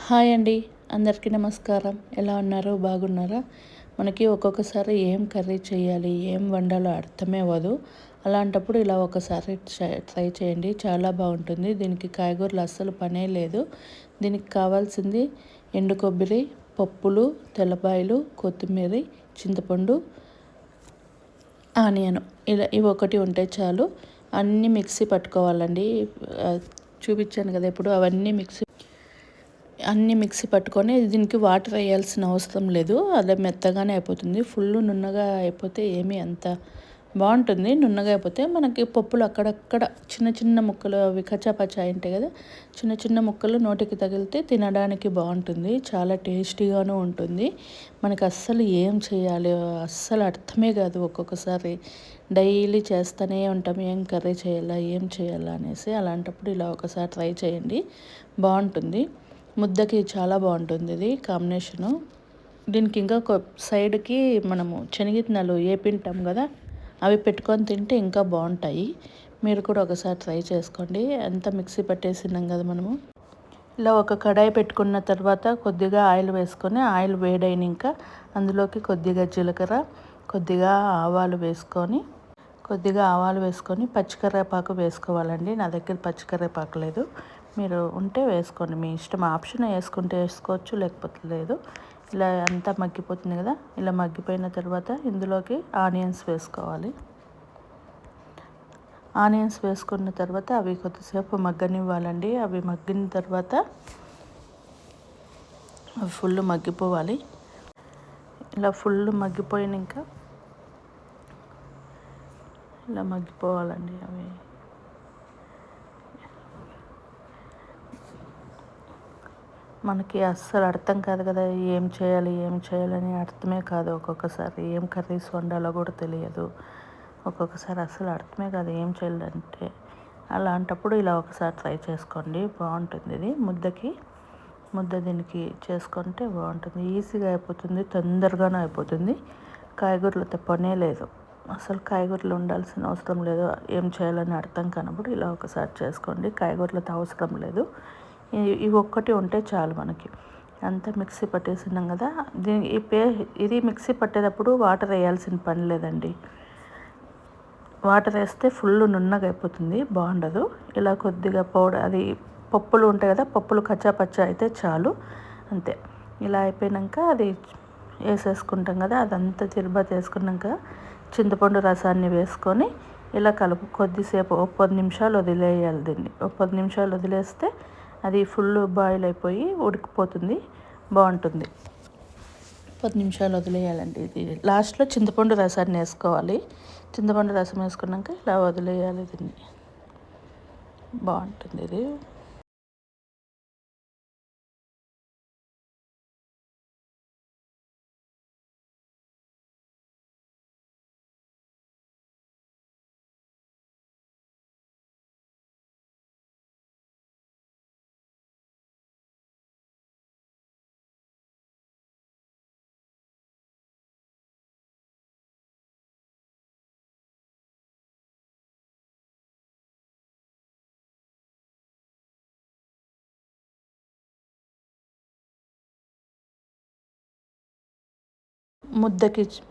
Hi అండి, అందరికీ నమస్కారం. ఎలా ఉన్నారు? బాగున్నారా? మనకి ఒక్కొక్కసారి ఏం కర్రీ చేయాలి, ఏం వండాలో అర్థమే అవ్వదు. అలాంటప్పుడు ఇలా ఒకసారి ట్రై చేయండి, చాలా బాగుంటుంది. దీనికి కాయగూరలు అస్సలు పనే లేదు. దీనికి కావాల్సింది ఎండు కొబ్బరి, పప్పులు, తెల్లపాయలు, కొత్తిమీర, చింతపండు, ఆనియన్, ఇలా ఇవి ఒకటి ఉంటే చాలు. అన్నీ మిక్సీ పట్టుకోవాలండి. చూపించాను కదా ఇప్పుడు, అవన్నీ అన్నీ మిక్సీ పట్టుకొని దీనికి వాటర్ వేయాల్సిన అవసరం లేదు. అదే మెత్తగానే అయిపోతుంది. ఫుల్ నున్నగా అయిపోతే ఏమీ అంత బాగుంటుంది. నున్నగా అయిపోతే మనకి పప్పులు అక్కడక్కడ చిన్న చిన్న ముక్కలు, అవి కచ్చాపచ్చా ఉంటాయి కదా, చిన్న చిన్న ముక్కలు నోటికి తగిలితే తినడానికి బాగుంటుంది. చాలా టేస్టీగాను ఉంటుంది. మనకి అస్సలు ఏం చేయాలి అస్సలు అర్థమే కాదు. ఒక్కొక్కసారి డైలీ చేస్తూనే ఉంటాం, ఏం కర్రీ చేయాలా ఏం చేయాలా అనేసి. అలాంటప్పుడు ఇలా ఒకసారి ట్రై చేయండి, బాగుంటుంది. ముద్దకి చాలా బాగుంటుంది ఇది కాంబినేషను. దీనికి ఇంకా సైడ్కి మనము శనగిత్తనాలు ఏపింటాం కదా, అవి పెట్టుకొని తింటే ఇంకా బాగుంటాయి. మీరు కూడా ఒకసారి ట్రై చేసుకోండి. అంతా మిక్సీ పట్టేసినాం కదా మనము. ఇలా ఒక కడాయి పెట్టుకున్న తర్వాత కొద్దిగా ఆయిల్ వేసుకొని, ఆయిల్ వేడైనాక అందులోకి కొద్దిగా జీలకర్ర, కొద్దిగా ఆవాలు వేసుకొని పచ్చికరేపాకు వేసుకోవాలండి. నా దగ్గర పచ్చికరేపాకు లేదు. మీరు ఉంటే వేసుకోండి, మీ ఇష్టం. ఆప్షన్ వేసుకుంటే వేసుకోవచ్చు, లేకపోతే లేదు. ఇలా అంతా మగ్గిపోతుంది కదా. ఇలా మగ్గిపోయిన తర్వాత ఇందులోకి ఆనియన్స్ వేసుకోవాలి. ఆనియన్స్ వేసుకున్న తర్వాత అవి కొద్దిసేపు మగ్గనివ్వాలండి. అవి మగ్గిన తర్వాత అవి ఫుల్ మగ్గిపోవాలి. ఇలా ఫుల్ మగ్గిపోయినాక ఇలా మగ్గిపోవాలండి. అవి మనకి అస్సలు అర్థం కాదు కదా, ఏం చేయాలని అర్థమే కాదు. ఒక్కొక్కసారి ఏం కర్రీస్ వండాలో కూడా తెలియదు. ఒక్కొక్కసారి అస్సలు అర్థమే కాదు ఏం చేయాలంటే. అలాంటప్పుడు ఇలా ఒకసారి ట్రై చేసుకోండి, బాగుంటుంది. ఇది ముద్ద దీనికి చేసుకుంటే బాగుంటుంది. ఈజీగా అయిపోతుంది, తొందరగానే అయిపోతుంది. కాయగూరలతో పనే లేదు. అసలు కాయగూరలు ఉండాల్సిన అవసరం లేదు. ఏం చేయాలని అర్థం కానప్పుడు ఇలా ఒకసారి చేసుకోండి. కాయగూరలతో అవసరం లేదు. ఇవి ఒక్కటి ఉంటే చాలు మనకి. అంతా మిక్సీ పట్టేసినాం కదా. ఇది మిక్సీ పట్టేటప్పుడు వాటర్ వేయాల్సిన పని లేదండి. వాటర్ వేస్తే ఫుల్ నున్నగా అయిపోతుంది, బాగుండదు. ఇలా కొద్దిగా పౌడర్, అది పప్పులు ఉంటాయి కదా, పప్పులు కచ్చాపచ్చా అయితే చాలు, అంతే. ఇలా అయిపోయాక అది వేసేసుకుంటాం కదా, అదంతా తిరుబతి వేసుకున్నాక చింతపండు రసాన్ని వేసుకొని ఇలా కొద్దిసేపు 10 నిమిషాలు వదిలేయాలి. దీన్ని 10 నిమిషాలు వదిలేస్తే అది ఫుల్ బాయిల్ అయిపోయి ఉడికిపోతుంది, బాగుంటుంది. 10 నిమిషాలు వదిలేయాలండి. ఇది లాస్ట్లో చింతపండు రసాన్ని వేసుకోవాలి. చింతపండు రసం వేసుకున్నాక ఇలా వదిలేయాలి దీన్ని, బాగుంటుంది ఇది.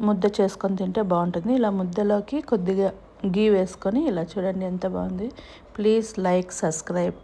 ముద్ద చేసుకొని తింటే బాగుంటుంది. ఇలా ముద్దలోకి కొద్దిగా గీ వేసుకొని ఇలా చూడండి ఎంత బాగుంది. Please like, subscribe.